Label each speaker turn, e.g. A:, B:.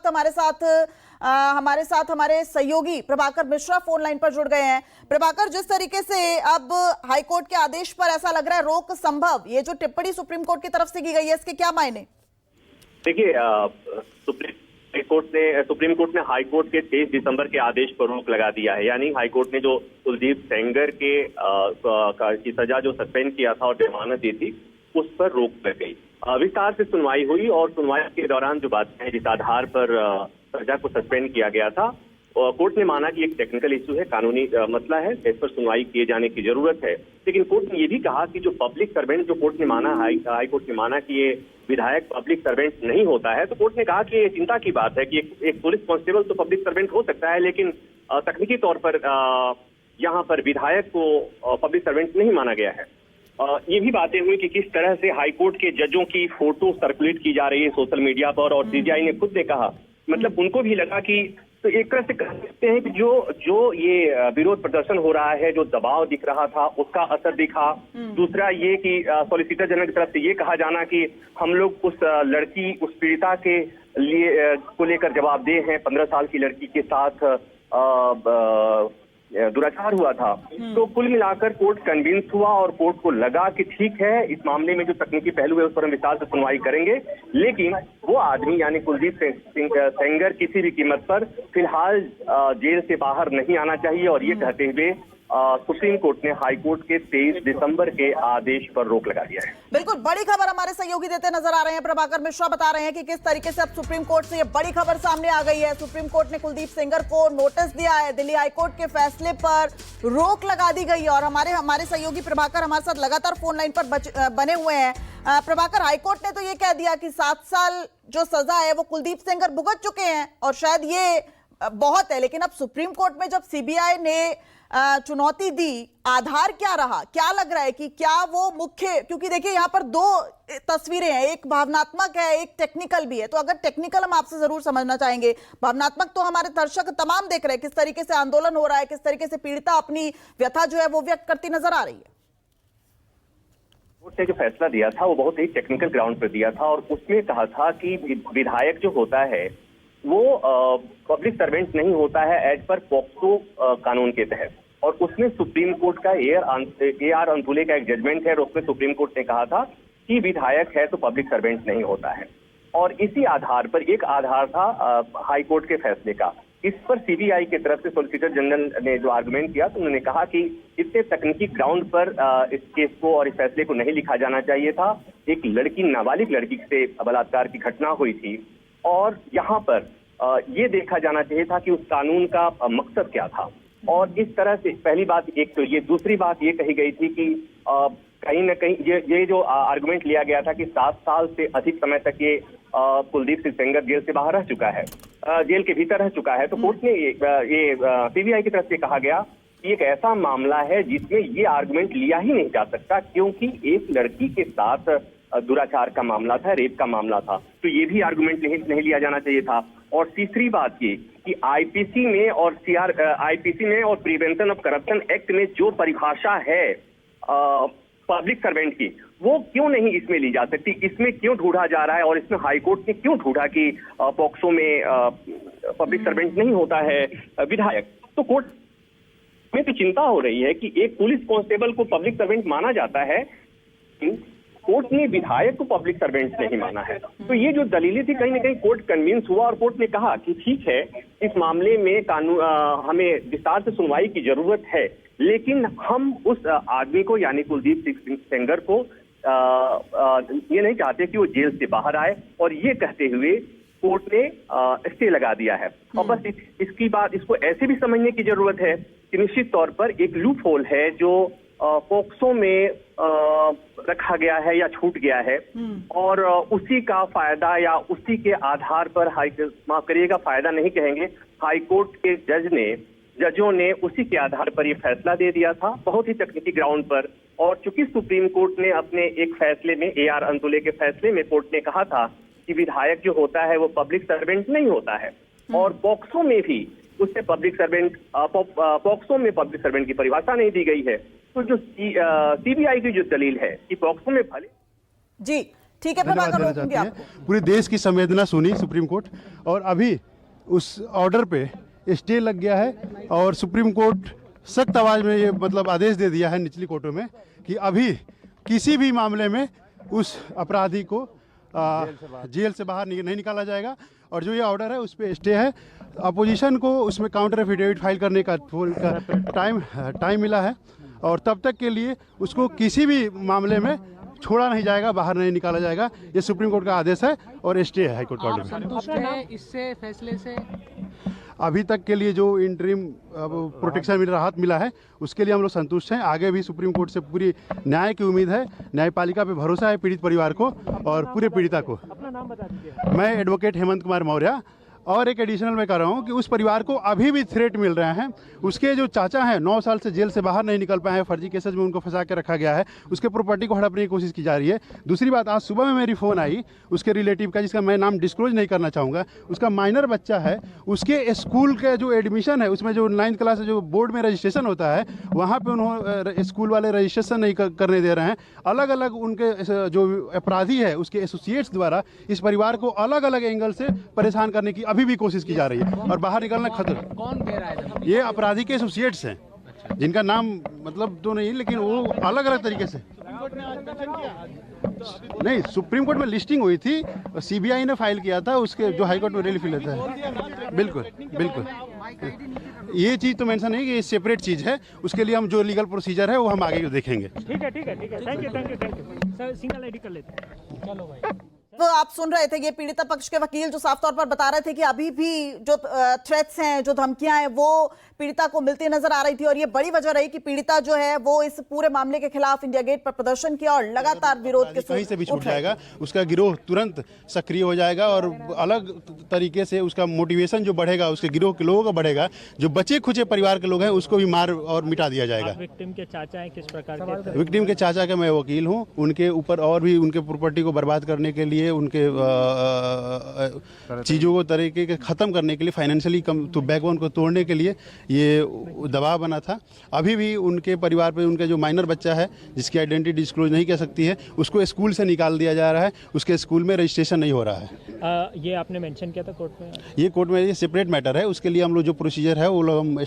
A: हमारे साथ हमारे सहयोगी प्रभाकर मिश्रा फोन लाइन पर जुड़ गए हैं। प्रभाकर, जिस तरीके से अब हाईकोर्ट के आदेश पर ऐसा लग रहा है रोक संभव, ये जो टिप्पणी सुप्रीम कोर्ट की तरफ से की गई है, इसके क्या मायने?
B: देखिए, सुप्रीम कोर्ट ने हाई कोर्ट के 23 दिसंबर के आदेश पर रोक लगा दिया है। यानी हाई कोर्ट ने जो कुलदीप सेंगर की सजा जो सस्पेंड किया था और जमानत दी थी, उस पर रोक लग गई। विस्तार से सुनवाई हुई और सुनवाई के दौरान जो बातें हैं जिस आधार पर सजा को सस्पेंड किया गया था, कोर्ट ने माना कि एक टेक्निकल इशू है, कानूनी मसला है, इस पर सुनवाई किए जाने की जरूरत है। लेकिन कोर्ट ने ये भी कहा कि जो पब्लिक सर्वेंट, जो कोर्ट ने माना, हाई कोर्ट ने माना कि ये विधायक पब्लिक सर्वेंट नहीं होता है, तो कोर्ट ने कहा कि ये चिंता की बात है कि एक पुलिस कांस्टेबल तो पब्लिक सर्वेंट हो सकता है, लेकिन तकनीकी तौर पर यहाँ पर विधायक को पब्लिक सर्वेंट नहीं माना गया है। ये भी बातें हुई कि किस तरह से हाईकोर्ट के जजों की फोटो सर्कुलेट की जा रही है सोशल मीडिया पर, और सीबीआई ने खुद ने कहा, मतलब उनको भी लगा कि तो एक तरह से कह सकते हैं कि जो ये विरोध प्रदर्शन हो रहा है, जो दबाव दिख रहा था, उसका असर दिखा। दूसरा ये कि सॉलिसिटर जनरल की तरफ से ये कहा जाना कि हम लोग उस लड़की, उस पीड़िता के लिए को लेकर जवाबदेह हैं, 15 साल की लड़की के साथ दुराचार हुआ था। तो कुल मिलाकर कोर्ट कन्विंस हुआ और कोर्ट को लगा कि ठीक है, इस मामले में जो तकनीकी पहलू है उस पर हम विस्तार से सुनवाई करेंगे, लेकिन वो आदमी यानी कुलदीप सेंगर किसी भी कीमत पर फिलहाल जेल से बाहर नहीं आना चाहिए। और ये कहते हुए सुप्रीम कोर्ट ने हाई कोर्ट के 23 दिसंबर के आदेश पर रोक लगा दिया है।
A: बिल्कुल बड़ी खबर हमारे सहयोगी देते नजर आ रहे हैं। प्रभाकर मिश्रा बता रहे हैं कि किस तरीके से अब सुप्रीम कोर्ट से ये बड़ी खबर सामने आ गई है। सुप्रीम कोर्ट ने कुलदीप सेंगर को नोटिस दिया है, दिल्ली हाईकोर्ट के फैसले पर रोक लगा दी गई है। और हमारे सहयोगी प्रभाकर हमारे साथ लगातार फोन लाइन पर बने हुए हैं। प्रभाकर, हाईकोर्ट ने तो ये कह दिया कि 7 साल जो सजा है वो कुलदीप सेंगर भुगत चुके हैं और शायद ये बहुत है, लेकिन अब सुप्रीम कोर्ट में जब सीबीआई ने चुनौती दी, आधार क्या रहा? क्या लग रहा है कि क्या वो मुख्य, क्योंकि देखिए यहाँ पर 2 तस्वीरें हैं, एक भावनात्मक है, एक टेक्निकल भी है। तो अगर टेक्निकल हम आपसे जरूर समझना चाहेंगे, भावनात्मक तो हमारे दर्शक तमाम देख रहे हैं किस तरीके से आंदोलन हो रहा है, किस तरीके से पीड़िता अपनी व्यथा जो है वो व्यक्त करती नजर आ रही है।
B: कोर्ट ने जो फैसला दिया था वो बहुत ही टेक्निकल ग्राउंड पर दिया था और उसमें कहा था कि विधायक जो होता है वो पब्लिक सर्वेंट नहीं होता है एज पर पॉक्सो कानून के तहत। और उसमें सुप्रीम कोर्ट का AR अंतुले का एक जजमेंट है और उसमें सुप्रीम कोर्ट ने कहा था कि विधायक है तो पब्लिक सर्वेंट नहीं होता है। और इसी आधार पर एक आधार था हाई कोर्ट के फैसले का। इस पर सीबीआई की तरफ से सॉलिसिटर जनरल ने जो आर्गुमेंट किया तो उन्होंने कहा कि इससे तकनीकी ग्राउंड पर इस केस को और इस फैसले को नहीं लिखा जाना चाहिए था। एक लड़की, नाबालिग लड़की से बलात्कार की घटना हुई थी और यहाँ पर ये देखा जाना चाहिए था कि उस कानून का मकसद क्या था। और इस तरह से पहली बात एक तो ये, दूसरी बात ये कही गई थी कि कहीं ना कहीं ये जो आर्गुमेंट लिया गया था कि 7 साल से अधिक समय तक ये कुलदीप सिंह सेंगर जेल से बाहर रह चुका है, जेल के भीतर रह चुका है। तो कोर्ट ने ये सीबीआई की तरफ से कहा गया कि एक ऐसा मामला है जिसमें ये आर्गुमेंट लिया ही नहीं जा सकता, क्योंकि एक लड़की के साथ दुराचार का मामला था, रेप का मामला था, तो ये भी आर्गुमेंट नहीं लिया जाना चाहिए था। और तीसरी बात ये कि आईपीसी में और प्रिवेंशन ऑफ करप्शन एक्ट में जो परिभाषा है पब्लिक सर्वेंट की, वो क्यों नहीं इसमें ली जा सकती? इसमें क्यों ढूंढा जा रहा है और इसमें हाईकोर्ट ने क्यों ढूंढा कि पॉक्सो में पब्लिक सर्वेंट नहीं होता है विधायक? तो कोर्ट में तो चिंता हो रही है कि एक पुलिस कांस्टेबल को पब्लिक सर्वेंट माना जाता है, कोर्ट ने विधायक को पब्लिक सर्वेंट नहीं माना है। तो ये जो दलीलें थी, कहीं ना कहीं कोर्ट कन्विंस हुआ और कोर्ट ने कहा कि ठीक है, इस मामले में कानून हमें विस्तार से सुनवाई की जरूरत है, लेकिन हम उस आदमी को यानी कुलदीप सिंह सेंगर को ये नहीं चाहते कि वो जेल से बाहर आए। और ये कहते हुए कोर्ट ने स्टे लगा दिया है। और बस इसकी बात, इसको ऐसे भी समझने की जरूरत है कि निश्चित तौर पर एक लूप होल है जो पॉक्सो में रखा गया है या छूट गया है और उसी का फायदा या उसी के आधार पर माफ करिएगा, फायदा नहीं कहेंगे, हाईकोर्ट के जजों ने उसी के आधार पर ये फैसला दे दिया था, बहुत ही तकनीकी ग्राउंड पर। और चूंकि सुप्रीम कोर्ट ने अपने एक फैसले में, AR अंतुले के फैसले में कोर्ट ने कहा था कि विधायक जो होता है वो पब्लिक सर्वेंट नहीं होता है, और पॉक्सो में भी उससे पब्लिक सर्वेंट, पॉक्सो में पब्लिक सर्वेंट की परिभाषा नहीं दी गई है। तो जो सीबीआई की जो दलील है कि पॉक्सो में भले
A: जी ठीक है
C: धन्यवाद
A: प्रभाकर,
C: देना
A: रोकूंगी
C: चाहते
A: आपको।
C: हैं। पूरी देश की संवेदना सुनी सुप्रीम कोर्ट, और अभी उस ऑर्डर पे स्टे लग गया है और सुप्रीम कोर्ट सख्त आवाज में ये मतलब आदेश दे दिया है निचली कोर्टों में कि अभी किसी भी मामले में उस अपराधी को जेल से बाहर नहीं निकाला जाएगा। और जो ये ऑर्डर है उस पर स्टे है। अपोजिशन को उसमें काउंटर एफिडेविट फाइल करने का टाइम मिला है, और तब तक के लिए उसको किसी भी मामले में छोड़ा नहीं जाएगा, बाहर नहीं निकाला जाएगा। ये सुप्रीम कोर्ट का आदेश है और स्टे है हाईकोर्ट का
D: आप
C: ऑर्डर।
D: संतुष्ट हैं इससे फैसले से?
C: अभी तक के लिए जो इंटरिम प्रोटेक्शन मिला, राहत मिला है, उसके लिए हम लोग संतुष्ट हैं। आगे भी सुप्रीम कोर्ट से पूरी न्याय की उम्मीद है, न्यायपालिका पे भरोसा है पीड़ित परिवार को और पूरे पीड़िता को।
E: अपना नाम बता दीजिए।
C: मैं एडवोकेट हेमंत कुमार मौर्य। और एक एडिशनल मैं कह रहा हूँ कि उस परिवार को अभी भी थ्रेट मिल रहे हैं। उसके जो चाचा हैं 9 साल से जेल से बाहर नहीं निकल पाए हैं, फर्जी केसेज में उनको फंसा के रखा गया है, उसके प्रॉपर्टी को हड़पने की कोशिश की जा रही है। दूसरी बात, आज सुबह में मेरी फ़ोन आई उसके रिलेटिव का, जिसका मैं नाम डिस्क्लोज नहीं करना चाहूँगा। उसका माइनर बच्चा है, उसके स्कूल का जो एडमिशन है उसमें जो 9th क्लास से जो बोर्ड में रजिस्ट्रेशन होता है, वहाँ पर उन्होंने स्कूल वाले रजिस्ट्रेशन नहीं करने दे रहे हैं। अलग अलग उनके जो अपराधी है उसके एसोसिएट्स द्वारा इस परिवार को अलग अलग एंगल से परेशान करने की अभी भी कोशिश की जा रही है और बाहर निकलना खतरा।
D: कौन दे रहा है?
C: ये अपराधी के एसोसिएट्स हैं, जिनका नाम मतलब तो नहीं, लेकिन वो अलग अलग तरीके से। नहीं, सुप्रीम कोर्ट में लिस्टिंग हुई थी, सीबीआई ने फाइल किया था, उसके जो हाई कोर्ट में रिलीफ लेता है। बिल्कुल बिल्कुल, ये चीज़ तो मेंशन नहीं कि ये सेपरेट चीज़ है। उसके लिए हम जो लीगल प्रोसीजर है वो हम आगे देखेंगे।
E: ठीक है ठीक है ठीक है, thank you thank you thank you sir. Single ID कर लेते हैं। चलो भाई।
A: तो आप सुन रहे थे ये पीड़िता पक्ष के वकील जो साफ तौर पर बता रहे थे कि अभी भी जो थ्रेट्स हैं, जो धमकियां हैं, वो पीड़िता को मिलती नजर आ रही थी। और ये बड़ी वजह रही कि पीड़िता जो है वो इस पूरे मामले के खिलाफ इंडिया गेट पर प्रदर्शन किया और लगातार विरोध के
C: कहीं से भी छूट जाएगा, उसका गिरोह तुरंत सक्रिय हो जाएगा और अलग तरीके से उसका मोटिवेशन जो बढ़ेगा, उसके गिरोह के लोगों का बढ़ेगा। जो बचे खुचे परिवार के लोग हैं उसको भी मार और मिटा दिया जाएगा।
E: विक्टिम के चाचा हैं, किस प्रकार के?
C: विक्टिम के चाचा का मैं वकील हूं। उनके ऊपर और भी उनके प्रॉपर्टी को बर्बाद करने के लिए, उनके चीज़ों को तरीके के ख़त्म करने के लिए, फाइनेंशियली तो बैकबोन को तोड़ने के लिए ये दबाव बना था। अभी भी उनके परिवार पे उनका जो माइनर बच्चा है जिसकी आइडेंटिटी डिस्क्लोज नहीं कर सकती है, उसको स्कूल से निकाल दिया जा रहा है। उसके स्कूल में रजिस्ट्रेशन नहीं हो रहा है।
E: ये आपने मेंशन किया था कोर्ट में?
C: ये कोर्ट में ये सेपरेट मैटर है। उसके लिए हम लोग जो प्रोसीजर है वो लोग हम